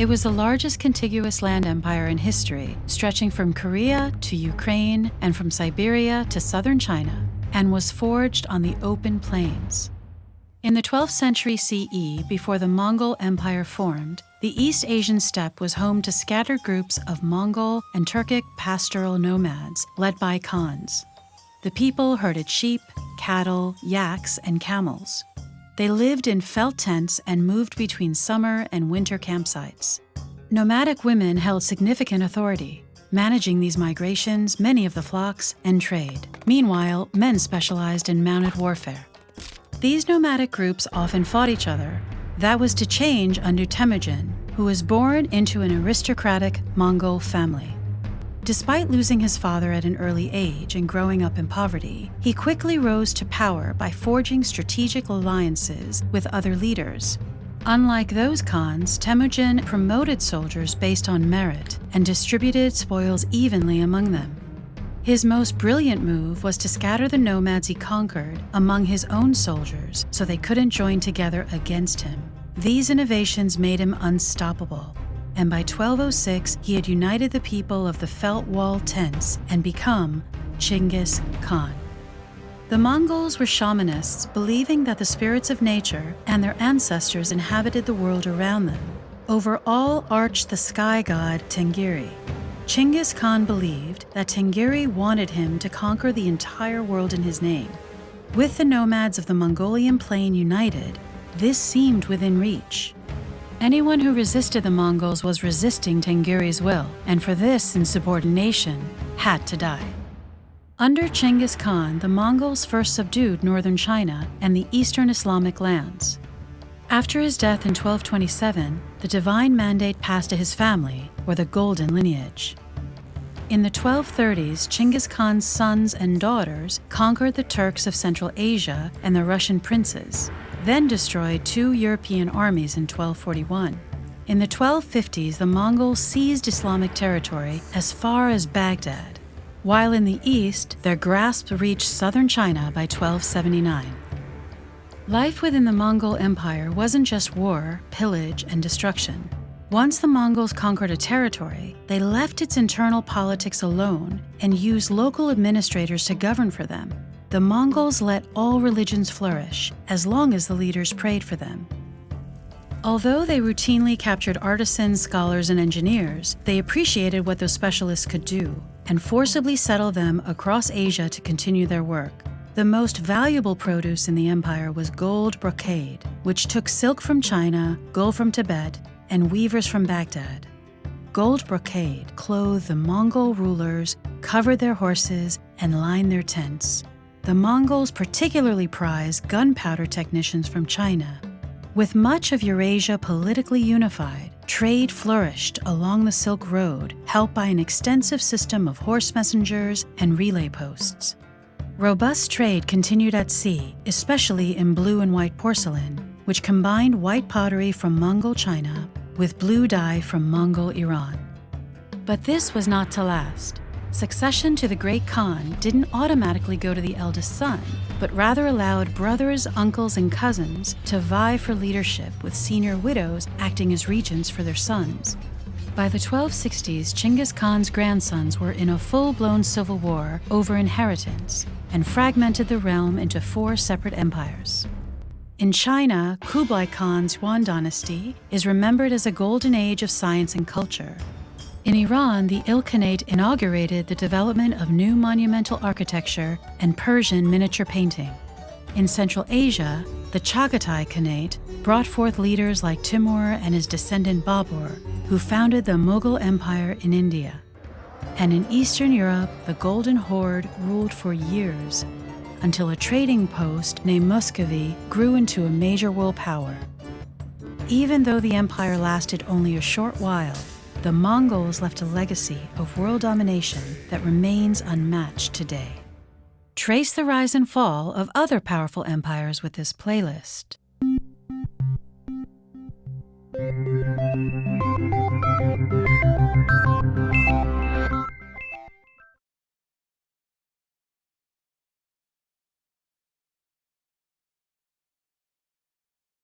It was the largest contiguous land empire in history, stretching from Korea to Ukraine and from Siberia to southern China, and was forged on the open plains. In the 12th century CE, before the Mongol Empire formed, the East Asian steppe was home to scattered groups of Mongol and Turkic pastoral nomads led by Khans. The people herded sheep, cattle, yaks, and camels. They lived in felt tents and moved between summer and winter campsites. Nomadic women held significant authority, managing these migrations, many of the flocks, and trade. Meanwhile, men specialized in mounted warfare. These nomadic groups often fought each other. That was to change under Temujin, who was born into an aristocratic Mongol family. Despite losing his father at an early age and growing up in poverty, he quickly rose to power by forging strategic alliances with other leaders. Unlike those Khans, Temujin promoted soldiers based on merit and distributed spoils evenly among them. His most brilliant move was to scatter the nomads he conquered among his own soldiers so they couldn't join together against him. These innovations made him unstoppable, and by 1206 he had united the people of the felt wall tents and become Chinggis Khan. The Mongols were shamanists, believing that the spirits of nature and their ancestors inhabited the world around them. Over all arched the sky god Tenggeri. Chinggis Khan believed that Tenggeri wanted him to conquer the entire world in his name. With the nomads of the Mongolian plain united, this seemed within reach. Anyone who resisted the Mongols was resisting Tenggeri's will, and for this insubordination had to die. Under Chinggis Khan, the Mongols first subdued northern China and the eastern Islamic lands. After his death in 1227, the divine mandate passed to his family, or the Golden Lineage. In the 1230s, Chinggis Khan's sons and daughters conquered the Turks of Central Asia and the Russian princes, then destroyed 2 European armies in 1241. In the 1250s, the Mongols seized Islamic territory as far as Baghdad, while in the east, their grasp reached southern China by 1279. Life within the Mongol Empire wasn't just war, pillage, and destruction. Once the Mongols conquered a territory, they left its internal politics alone and used local administrators to govern for them. The Mongols let all religions flourish, as long as the leaders prayed for them. Although they routinely captured artisans, scholars, and engineers, they appreciated what those specialists could do and forcibly settled them across Asia to continue their work. The most valuable produce in the empire was gold brocade, which took silk from China, gold from Tibet, and weavers from Baghdad. Gold brocade clothed the Mongol rulers, covered their horses, and lined their tents. The Mongols particularly prized gunpowder technicians from China. With much of Eurasia politically unified, trade flourished along the Silk Road, helped by an extensive system of horse messengers and relay posts. Robust trade continued at sea, especially in blue and white porcelain, which combined white pottery from Mongol China with blue dye from Mongol Iran. But this was not to last. Succession to the Great Khan didn't automatically go to the eldest son, but rather allowed brothers, uncles, and cousins to vie for leadership, with senior widows acting as regents for their sons. By the 1260s, Chinggis Khan's grandsons were in a full-blown civil war over inheritance and fragmented the realm into 4 separate empires. In China, Kublai Khan's Yuan dynasty is remembered as a golden age of science and culture. In Iran, the Ilkhanate inaugurated the development of new monumental architecture and Persian miniature painting. In Central Asia, the Chagatai Khanate brought forth leaders like Timur and his descendant Babur, who founded the Mughal Empire in India. And in Eastern Europe, the Golden Horde ruled for years, until a trading post named Muscovy grew into a major world power. Even though the empire lasted only a short while, the Mongols left a legacy of world domination that remains unmatched today. Trace the rise and fall of other powerful empires with this playlist.